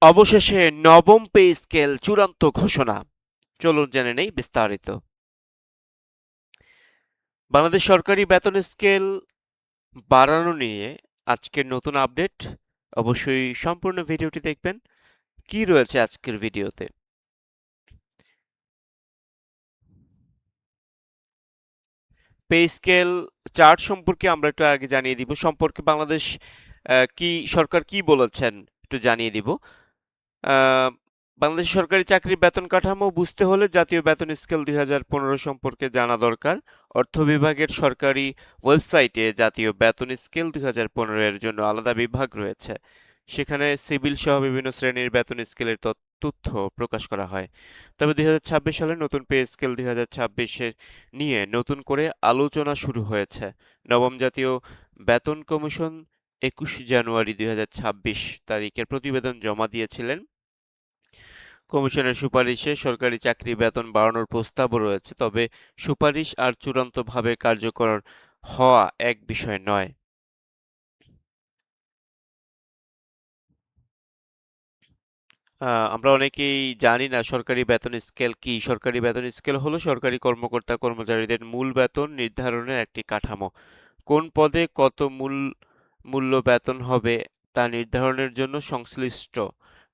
অবশেষে নবম pay scale চূড়ান্ত ঘোষণা। চলুন জেনে নেই বিস্তারিত। বাংলাদেশ সরকারি বেতন স্কেল বাড়ানো নিয়ে আজকের নতুন আপডেট। অবশ্যই সম্পূর্ণ ভিডিওটি দেখবেন। কি রয়েছে আজকের ভিডিওতে? পে স্কেল চার্ট সম্পর্কে আমরা একটু আগে জানিয়ে দিব। সম্পর্কে বাংলাদেশ সরকার কি বলেছেন একটু জানিয়ে দিব। আহ, বাংলাদেশ সরকারি চাকরির বেতন কাঠামো বুঝতে হলে জাতীয় বেতন স্কেল 2015 সম্পর্কে জানা দরকার। অর্থ বিভাগের সরকারি ওয়েবসাইটে জাতীয় বেতন স্কেল 2015 এর জন্য আলাদা বিভাগ রয়েছে। সেখানে সিভিল সহ বিভিন্ন শ্রেণীর বেতন স্কেলের তথ্য প্রকাশ করা হয়। তবে 2026 সালে নতুন পে স্কেল 2026 নিয়ে নতুন করে আলোচনা শুরু হয়েছে। নবম জাতীয় বেতন কমিশন 21 জানুয়ারি 2026 তারিখের প্রতিবেদন জমা দিয়েছিলেন। কমিশনের সুপারিশে সরকারি চাকরি বেতন বাড়ানোর প্রস্তাবও রয়েছে, তবে সুপারিশ আর চূড়ান্তভাবে কার্যকর হওয়া এক বিষয় নয়। আমরা অনেকেই জানি না সরকারি বেতন স্কেল কি। সরকারি বেতন স্কেল হলো সরকারি কর্মকর্তা কর্মচারীদের মূল বেতন নির্ধারণের একটি কাঠামো। কোন পদে কত মূল্য বেতন হবে তা নির্ধারণের জন্য সংশ্লিষ্ট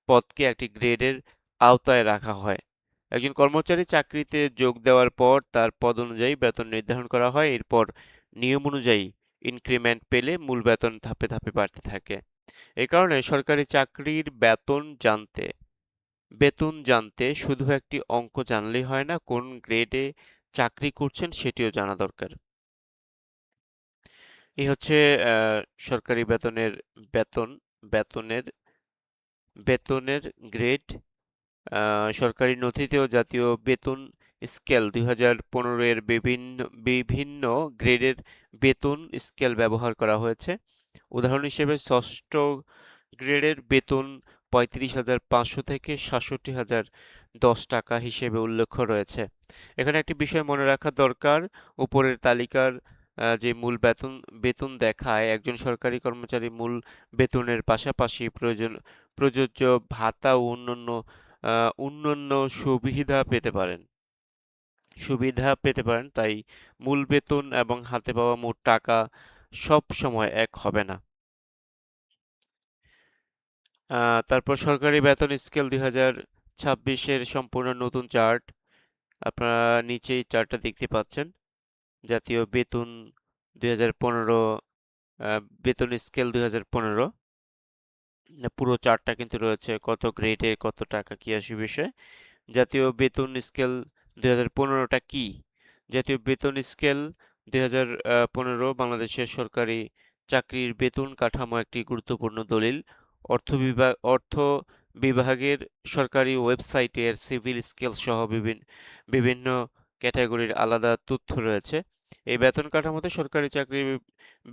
পদকে একটি গ্রেডের আওতায় রাখা হয়। একজন কর্মচারী চাকরিতে যোগ দেওয়ার পর তার পদ অনুযায়ী বেতন নির্ধারণ করা হয়। এরপর নিয়ম অনুযায়ী ইনক্রিমেন্ট পেলে মূল বেতন ধাপে ধাপে বাড়তে থাকে। এই কারণে সরকারি চাকরির বেতন জানতে শুধু একটি অঙ্ক জানলেই হয় না, কোন গ্রেডে চাকরি করছেন সেটিও জানা দরকার। এই হচ্ছে সরকারি বেতন বেতনের বেতনের গ্রেড। সরকারি নথিতেও জাতীয় বেতন স্কেল 2015 এর বিভিন্ন বিভিন্ন গ্রেডের বেতন স্কেল ব্যবহার করা হয়েছে। উদাহরণ হিসেবে ষষ্ঠ গ্রেডের বেতন 35,500 থেকে 67,010 টাকা হিসেবে উল্লেখ রয়েছে। এখানে একটি বিষয় মনে রাখা দরকার, উপরের তালিকার যে মূল বেতন দেখায় একজন সরকারি কর্মচারী মূল বেতনের পাশাপাশি প্রযোজ্য ভাতা ও অন্যান্য সুবিধা পেতে পারেন। তাই মূল বেতন এবং হাতে পাওয়া মোট টাকা সব সময় এক হবে না। তারপর সরকারি বেতন স্কেল 2026 এর সম্পূর্ণ নতুন চার্ট। আপনারা নিচেই চার্টটা দেখতে পাচ্ছেন। জাতীয় বেতন 2015, বেতন স্কেল 2015, পুরো চার্টটা কিন্তু রয়েছে, কত গ্রেডে কত টাকা কি আসে বিষয়। জাতীয় বেতন স্কেল 2015টা কি? জাতীয় বেতন স্কেল 2015 বাংলাদেশের সরকারি চাকরির বেতন কাঠামো একটি গুরুত্বপূর্ণ দলিল। অর্থ বিভাগের সরকারি ওয়েবসাইটে এর সিভিল স্কেল সহ বিভিন্ন ক্যাটাগরির আলাদা তথ্য রয়েছে। এই বেতন কাঠামোতে সরকারি চাকরির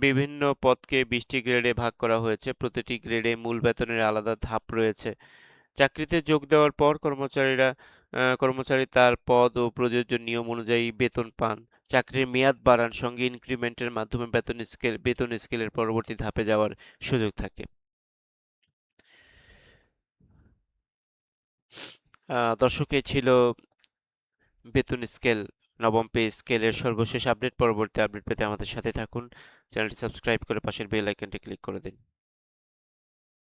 বিভিন্ন পদকে 20টি গ্রেডে ভাগ করা হয়েছে। প্রতিটি গ্রেডে মূল বেতনের আলাদা ধাপ রয়েছে। চাকরিতে যোগ দেওয়ার পর কর্মচারী তার পদ ও প্রযোজ্য নিয়ম অনুযায়ী বেতন পান। চাকরির মেয়াদ বাড়ান, সঙ্গে ইনক্রিমেন্টের মাধ্যমে বেতন স্কেলের পরবর্তী ধাপে যাওয়ার সুযোগ থাকে। দর্শক, এই ছিল বেতন স্কেল, নবম পে স্কেলের সর্বশেষ আপডেট। পরবর্তী আপডেট পেতে আমাদের সাথে থাকুন। চ্যানেলটি সাবস্ক্রাইব করে পাশের বেল আইকনটি ক্লিক করে দিন।